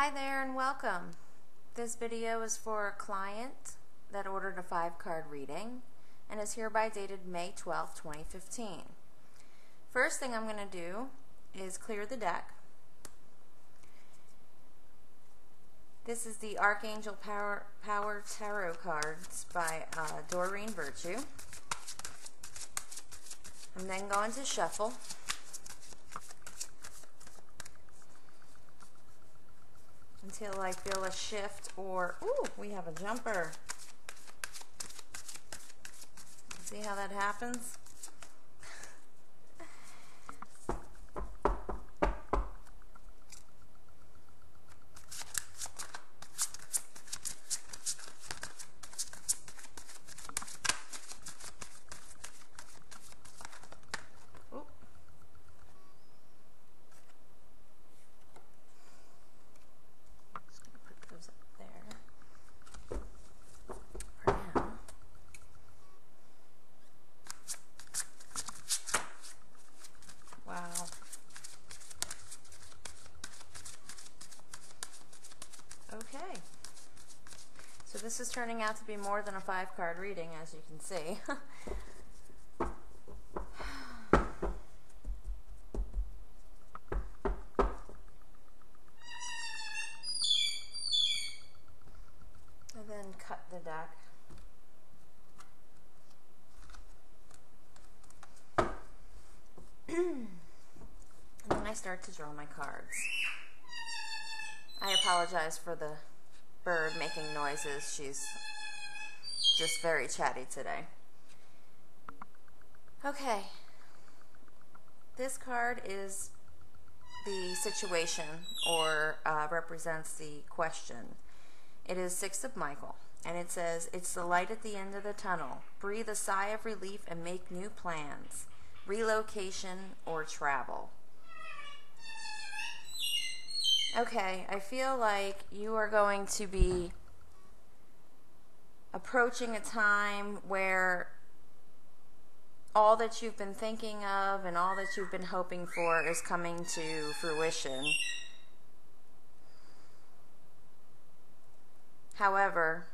Hi there and welcome. This video is for a client that ordered a 5-card reading and is hereby dated May 12, 2015. First thing I'm going to do is clear the deck. This is the Archangel Power Tarot cards by Doreen Virtue. I'm then going to shuffle. Until I feel a shift or, ooh, we have a jumper. See how that happens? Okay, so this is turning out to be more than a 5-card reading, as you can see. And then cut the deck. And then I start to draw my cards. I apologize for the bird making noises. She's just very chatty today. Okay. This card is the situation, or represents the question. It is 6 of Michael, and it says, "It's the light at the end of the tunnel. Breathe a sigh of relief and make new plans. Relocation or travel." Okay, I feel like you are going to be approaching a time where all that you've been thinking of and all that you've been hoping for is coming to fruition. However,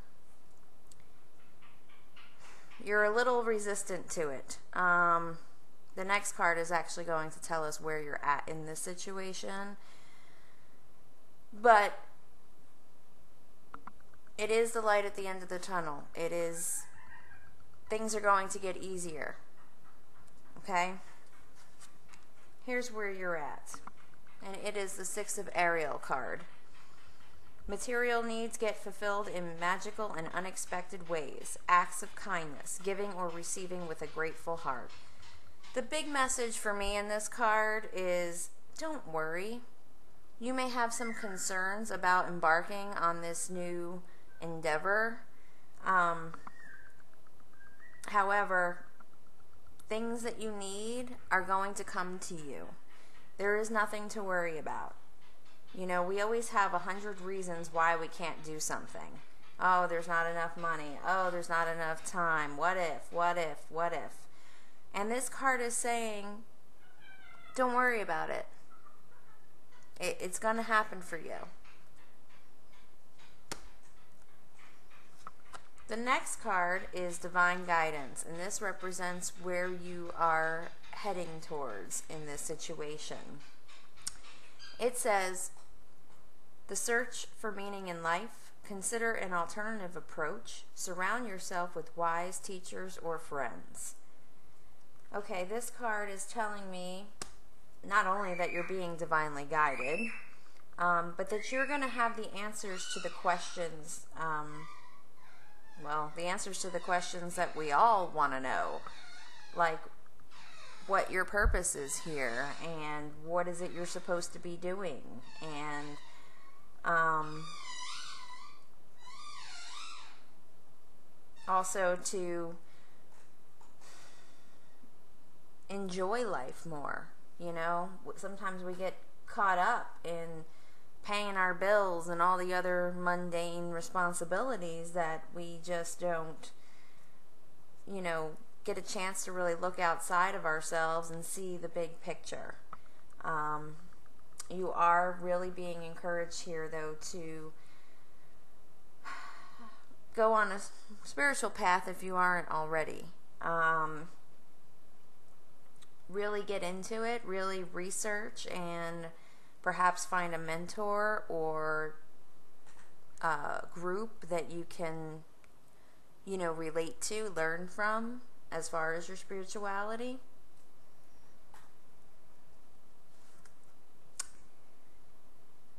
you're a little resistant to it. The next card is actually going to tell us where you're at in this situation. But it is the light at the end of the tunnel. It is, things are going to get easier. Okay? Here's where you're at. And it is the 6 of Ariel card. Material needs get fulfilled in magical and unexpected ways. Acts of kindness, giving or receiving with a grateful heart. The big message for me in this card is, don't worry. You may have some concerns about embarking on this new endeavor. However, things that you need are going to come to you. There is nothing to worry about. You know, we always have 100 reasons why we can't do something. Oh, there's not enough money. Oh, there's not enough time. What if, what if, what if? And this card is saying, don't worry about it. It's going to happen for you. The next card is Divine Guidance, and this represents where you are heading towards in this situation. It says, the search for meaning in life, consider an alternative approach, surround yourself with wise teachers or friends. Okay, this card is telling me not only that you're being divinely guided, but that you're going to have the answers to the questions, the answers to the questions that we all want to know. Like, what your purpose is here, and what is it you're supposed to be doing, and also to enjoy life more. You know, sometimes we get caught up in paying our bills and all the other mundane responsibilities that we just don't, you know, get a chance to really look outside of ourselves and see the big picture. You are really being encouraged here, though, to go on a spiritual path if you aren't already. Really get into it, really research, and perhaps find a mentor or a group that you can, relate to, learn from as far as your spirituality.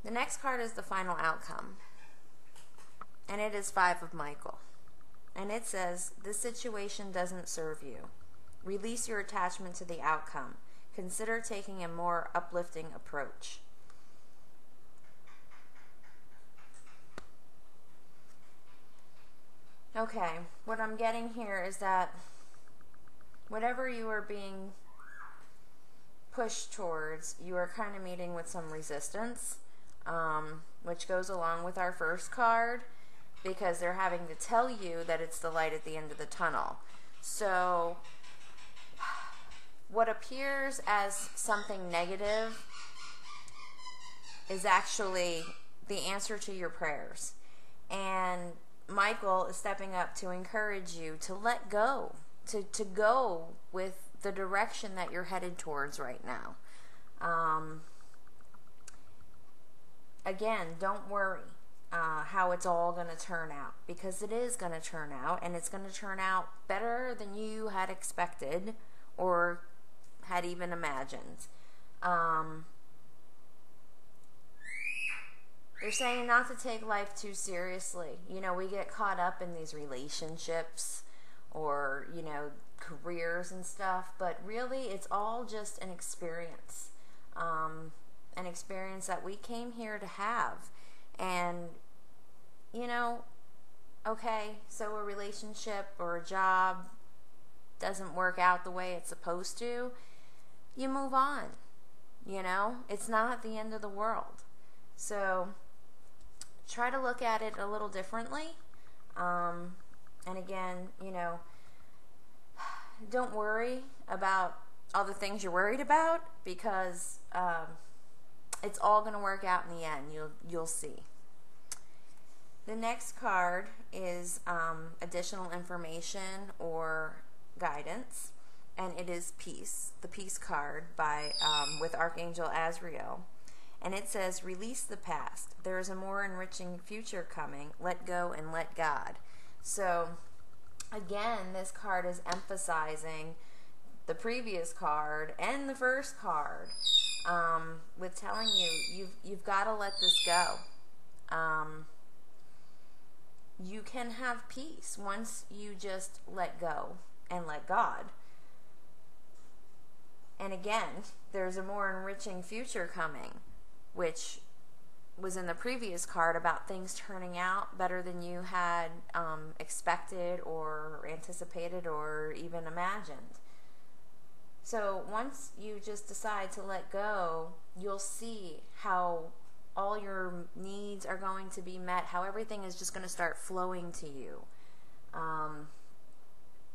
The next card is the final outcome, and it is 5 of Michael. And it says, this situation doesn't serve you. Release your attachment to the outcome. Consider taking a more uplifting approach. Okay, what I'm getting here is that whatever you are being pushed towards, you are kind of meeting with some resistance, which goes along with our first card, because they're having to tell you that it's the light at the end of the tunnel. So what appears as something negative is actually the answer to your prayers. And Michael is stepping up to encourage you to let go, to go with the direction that you're headed towards right now. Again, don't worry how it's all going to turn out, because it is going to turn out, and it's going to turn out better than you had expected or had even imagined. They're saying not to take life too seriously. We get caught up in these relationships or, careers and stuff, but really it's all just an experience. An experience that we came here to have. And, okay, so a relationship or a job doesn't work out the way it's supposed to, you move on. It's not the end of the world. So try to look at it a little differently. And again, don't worry about all the things you're worried about, because it's all going to work out in the end. You'll see. The next card is additional information or guidance, and it is Peace, the Peace card with Archangel Azrael. And it says, release the past. There is a more enriching future coming. Let go and let God. So, again, this card is emphasizing the previous card and the first card, with telling you, you've got to let this go. You can have peace once you just let go and let God. And again, there's a more enriching future coming, which was in the previous card about things turning out better than you had expected or anticipated or even imagined. So once you just decide to let go, you'll see how all your needs are going to be met, how everything is just going to start flowing to you.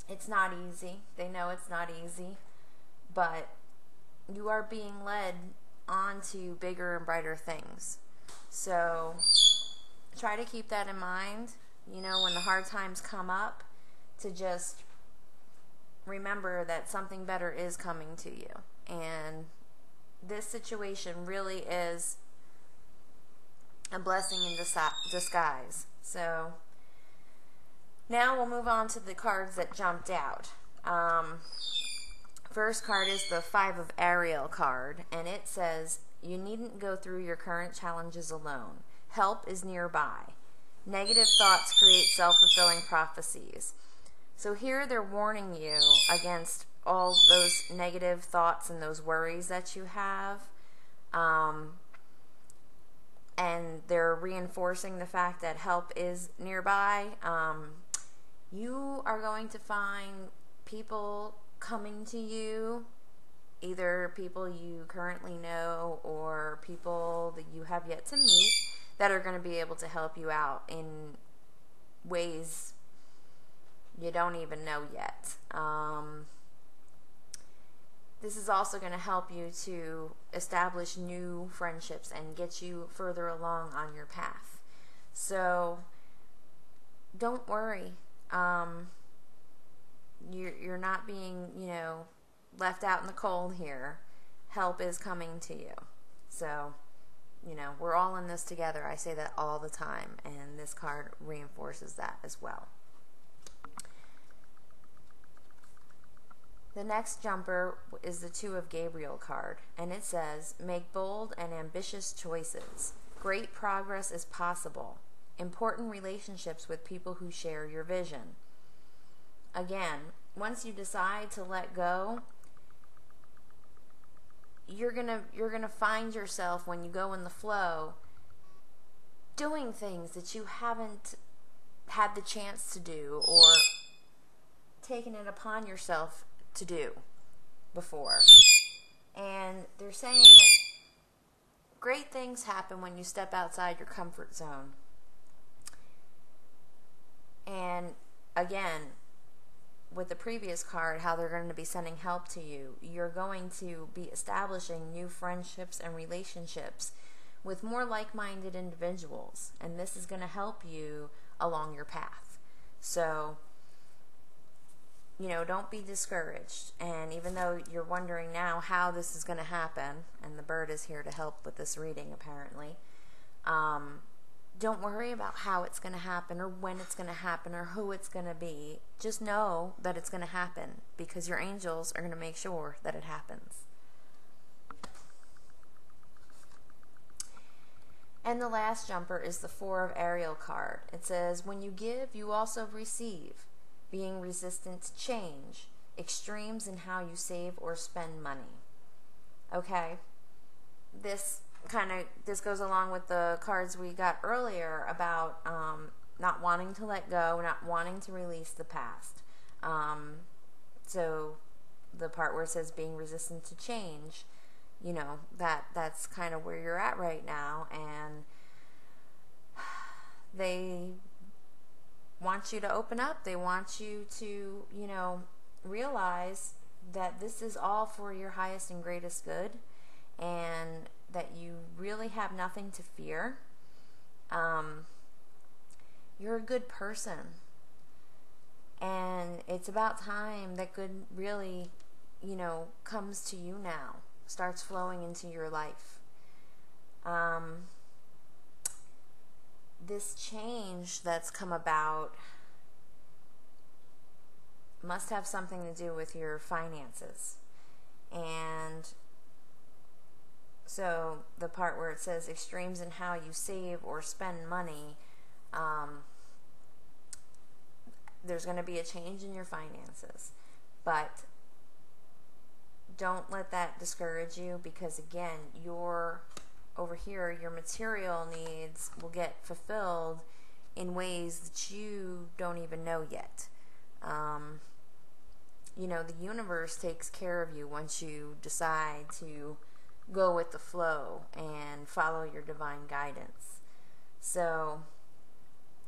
It's not easy. They know it's not easy, but you are being led on to bigger and brighter things. So try to keep that in mind, when the hard times come up, to just remember that something better is coming to you. And this situation really is a blessing in disguise. So now we'll move on to the cards that jumped out. First card is the 5 of Ariel card, and it says, you needn't go through your current challenges alone. Help is nearby. Negative thoughts create self-fulfilling prophecies. So here they're warning you against all those negative thoughts and those worries that you have. And they're reinforcing the fact that help is nearby. You are going to find people coming to you, either people you currently know or people that you have yet to meet, that are going to be able to help you out in ways you don't even know yet. this is also going to help you to establish new friendships and get you further along on your path. So don't worry. You're not being, left out in the cold here. Help is coming to you. So, we're all in this together. I say that all the time, and this card reinforces that as well. The next jumper is the Two of Gabriel card, and it says, make bold and ambitious choices. Great progress is possible. Important relationships with people who share your vision. Again, once you decide to let go, you're gonna find yourself, when you go in the flow, doing things that you haven't had the chance to do or taken it upon yourself to do before. And they're saying that great things happen when you step outside your comfort zone. And again, with the previous card, how they're going to be sending help to you, you're going to be establishing new friendships and relationships with more like-minded individuals, and this is going to help you along your path. So, don't be discouraged. And even though you're wondering now how this is going to happen, and the bird is here to help with this reading apparently, don't worry about how it's going to happen or when it's going to happen or who it's going to be. Just know that it's going to happen, because your angels are going to make sure that it happens. And the last jumper is the Four of Ariel card. It says, when you give, you also receive. Being resistant to change. Extremes in how you save or spend money. Okay? This goes along with the cards we got earlier about not wanting to let go, not wanting to release the past. So the part where it says being resistant to change, that's kind of where you're at right now, and they want you to open up. They want you to, realize that this is all for your highest and greatest good, and that you really have nothing to fear. You're a good person, and it's about time that good really, comes to you now, starts flowing into your life. This change that's come about must have something to do with your finances. And so the part where it says extremes in how you save or spend money, there's going to be a change in your finances. But don't let that discourage you, because again, over here, your material needs will get fulfilled in ways that you don't even know yet. The universe takes care of you once you decide to go with the flow and follow your divine guidance. So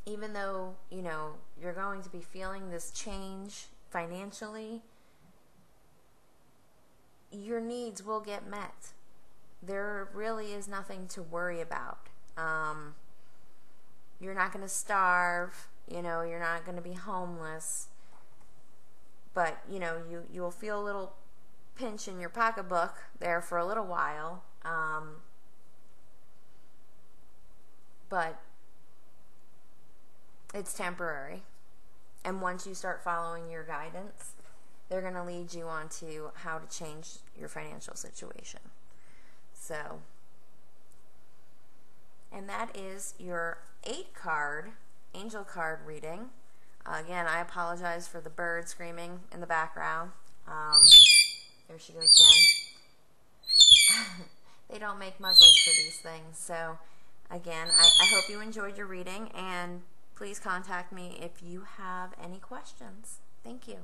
even though, you're going to be feeling this change financially, your needs will get met. There really is nothing to worry about. You're not going to starve, you're not going to be homeless, but, you'll feel a little pinch in your pocketbook there for a little while, but it's temporary. And once you start following your guidance, they're going to lead you on to how to change your financial situation. So, and that is your 8-card angel card reading. Again, I apologize for the bird screaming in the background. There she goes again. They don't make muzzles for these things. So, again, I hope you enjoyed your reading, and please contact me if you have any questions. Thank you.